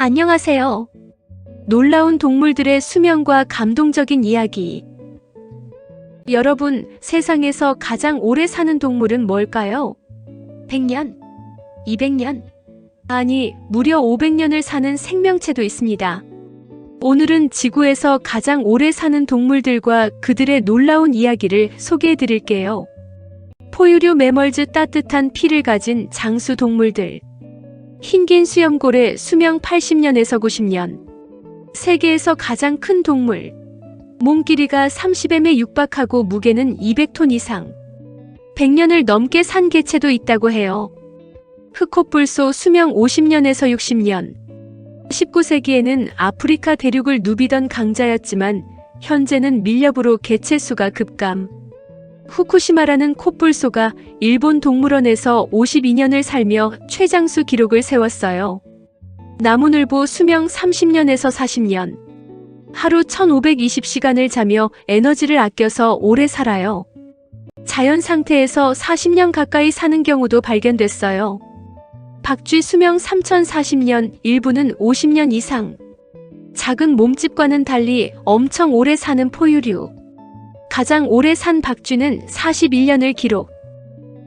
안녕하세요. 놀라운 동물들의 수명과 감동적인 이야기. 여러분, 세상에서 가장 오래 사는 동물은 뭘까요? 100년? 200년? 아니, 무려 500년을 사는 생명체도 있습니다. 오늘은 지구에서 가장 오래 사는 동물들과 그들의 놀라운 이야기를 소개해 드릴게요. 포유류 매멀즈, 따뜻한 피를 가진 장수 동물들. 흰긴 수염고래, 수명 80년에서 90년. 세계에서 가장 큰 동물. 몸 길이가 30m에 육박하고 무게는 200톤 이상. 100년을 넘게 산 개체도 있다고 해요. 흑호뿔소, 수명 50년에서 60년. 19세기에는 아프리카 대륙을 누비던 강자였지만 현재는 밀렵으로 개체 수가 급감. 후쿠시마라는 코뿔소가 일본 동물원에서 52년을 살며 최장수 기록을 세웠어요. 나무늘보, 수명 30년에서 40년. 하루 1520시간을 자며 에너지를 아껴서 오래 살아요. 자연 상태에서 40년 가까이 사는 경우도 발견됐어요. 박쥐, 수명 3040년, 일부는 50년 이상. 작은 몸집과는 달리 엄청 오래 사는 포유류. 가장 오래 산 박쥐는 41년을 기록.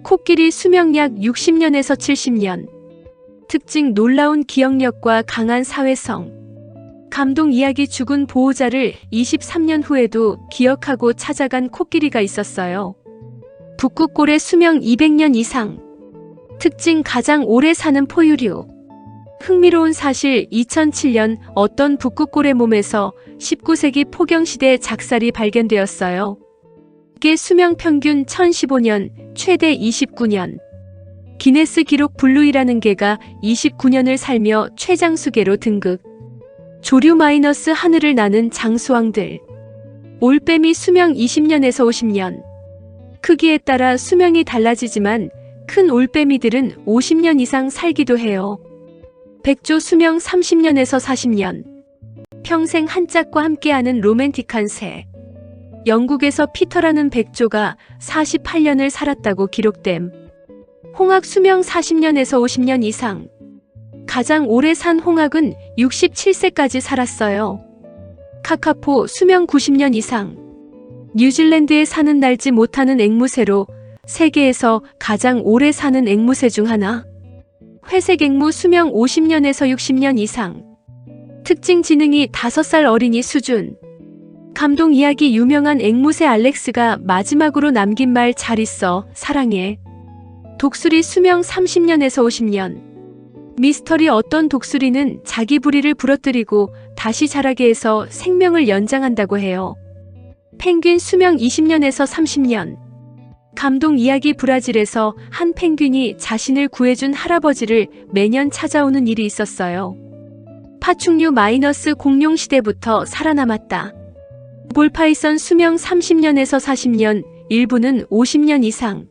코끼리, 수명 약 60년에서 70년. 특징, 놀라운 기억력과 강한 사회성. 감동 이야기, 죽은 보호자를 23년 후에도 기억하고 찾아간 코끼리가 있었어요. 북극고래, 수명 200년 이상. 특징, 가장 오래 사는 포유류. 흥미로운 사실, 2007년 어떤 북극고래 몸에서 19세기 포경시대 작살이 발견되었어요. 개 수명 평균 1015년, 최대 29년. 기네스 기록, 블루이라는 개가 29년을 살며 최장수개로 등극. 조류 마이너스, 하늘을 나는 장수왕들. 올빼미, 수명 20년에서 50년. 크기에 따라 수명이 달라지지만 큰 올빼미들은 50년 이상 살기도 해요. 백조, 수명 30년에서 40년. 평생 한 짝과 함께하는 로맨틱한 새. 영국에서 피터라는 백조가 48년을 살았다고 기록됨. 홍학, 수명 40년에서 50년 이상. 가장 오래 산 홍학은 67세까지 살았어요. 카카포, 수명 90년 이상. 뉴질랜드에 사는 날지 못하는 앵무새로 세계에서 가장 오래 사는 앵무새 중 하나. 회색 앵무, 수명 50년에서 60년 이상. 특징, 지능이 5살 어린이 수준. 감동 이야기, 유명한 앵무새 알렉스가 마지막으로 남긴 말, 잘 있어, 사랑해. 독수리, 수명 30년에서 50년. 미스터리, 어떤 독수리는 자기 부리를 부러뜨리고 다시 자라게 해서 생명을 연장한다고 해요. 펭귄, 수명 20년에서 30년. 감동 이야기, 브라질에서 한 펭귄이 자신을 구해준 할아버지를 매년 찾아오는 일이 있었어요. 파충류 마이너스, 공룡 시대부터 살아남았다. 볼파이선, 수명 30년에서 40년, 일부는 50년 이상.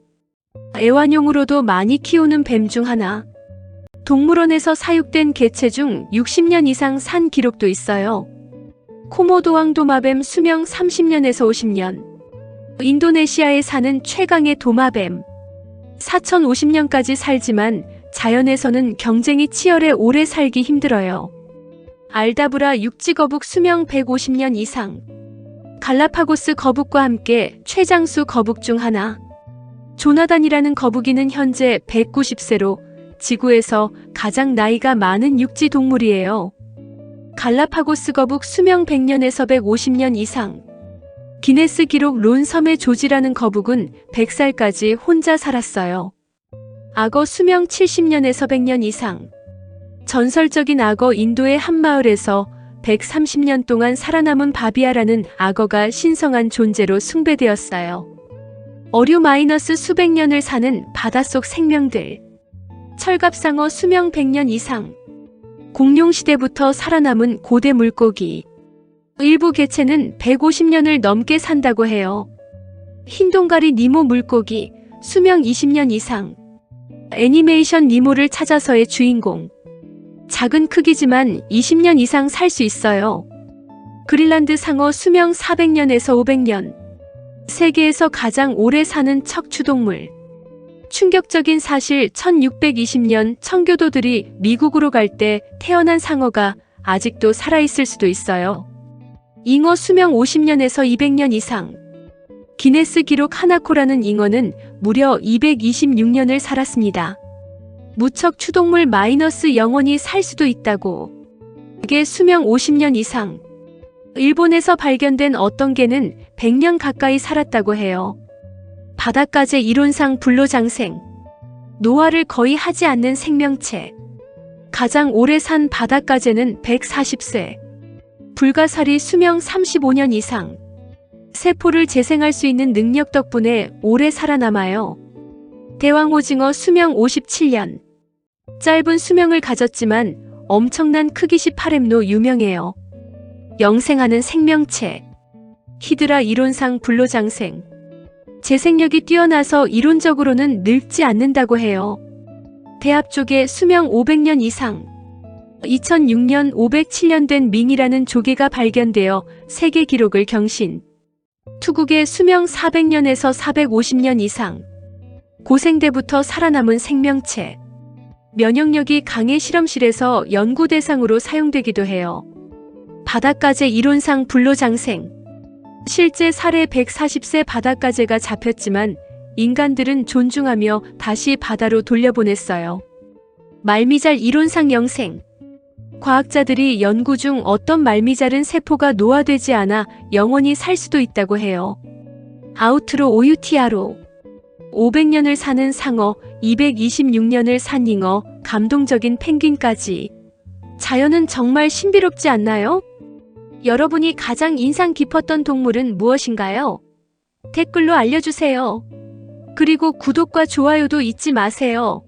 애완용으로도 많이 키우는 뱀 중 하나. 동물원에서 사육된 개체 중 60년 이상 산 기록도 있어요. 코모도 왕도마뱀, 수명 30년에서 50년. 인도네시아에 사는 최강의 도마뱀. 4050년까지 살지만 자연에서는 경쟁이 치열해 오래 살기 힘들어요. 알다브라, 육지거북, 수명 150년 이상. 갈라파고스 거북과 함께 최장수 거북 중 하나. 조나단이라는 거북이는 현재 190세로 지구에서 가장 나이가 많은 육지 동물이에요. 갈라파고스 거북, 수명 100년에서 150년 이상. 기네스 기록, 론섬의 조지라는 거북은 100살까지 혼자 살았어요. 악어, 수명 70년에서 100년 이상. 전설적인 악어, 인도의 한 마을에서 130년 동안 살아남은 바비아라는 악어가 신성한 존재로 숭배되었어요. 어류 마이너스, 수백 년을 사는 바닷속 생명들. 철갑상어, 수명 100년 이상. 공룡시대부터 살아남은 고대 물고기. 일부 개체는 150년을 넘게 산다고 해요. 흰동가리 니모 물고기, 수명 20년 이상. 애니메이션 니모를 찾아서의 주인공. 작은 크기지만 20년 이상 살 수 있어요. 그린란드 상어, 수명 400년에서 500년. 세계에서 가장 오래 사는 척추동물. 충격적인 사실 1620년 청교도들이 미국으로 갈 때 태어난 상어가 아직도 살아있을 수도 있어요. 잉어 수명 50년에서 200년 이상. 기네스 기록 하나코라는 잉어는 무려 226년을 살았습니다. 무척 추동물 마이너스 영원히 살 수도 있다고. 이게 수명 50년 이상. 일본에서 발견된 어떤 개는 100년 가까이 살았다고 해요. 바닷가재 이론상 불로장생. 노화를 거의 하지 않는 생명체. 가장 오래 산 바닷가재는 140세. 불가사리 수명 35년 이상. 세포를 재생할 수 있는 능력 덕분에 오래 살아남아요. 대왕오징어 수명 57년. 짧은 수명을 가졌지만 엄청난 크기 18엠로 유명해요. 영생하는 생명체. 히드라 이론상 불로장생. 재생력이 뛰어나서 이론적으로는 늙지 않는다고 해요. 대합조개 수명 500년 이상. 2006년 507년 된 밍이라는 조개가 발견되어 세계 기록을 경신. 투구개 수명 400년에서 450년 이상. 고생대부터 살아남은 생명체. 면역력이 강해 실험실에서 연구 대상으로 사용되기도 해요. 바닷가재 이론상 불로장생. 실제 사례 140세 바닷가재가 잡혔지만 인간들은 존중하며 다시 바다로 돌려보냈어요. 말미잘 이론상 영생. 과학자들이 연구 중 어떤 말미잘은 세포가 노화되지 않아 영원히 살 수도 있다고 해요. 아우트로 OUTRO. 500년을 사는 상어, 226년을 산 잉어, 감동적인 펭귄까지. 자연은 정말 신비롭지 않나요? 여러분이 가장 인상 깊었던 동물은 무엇인가요? 댓글로 알려주세요. 그리고 구독과 좋아요도 잊지 마세요.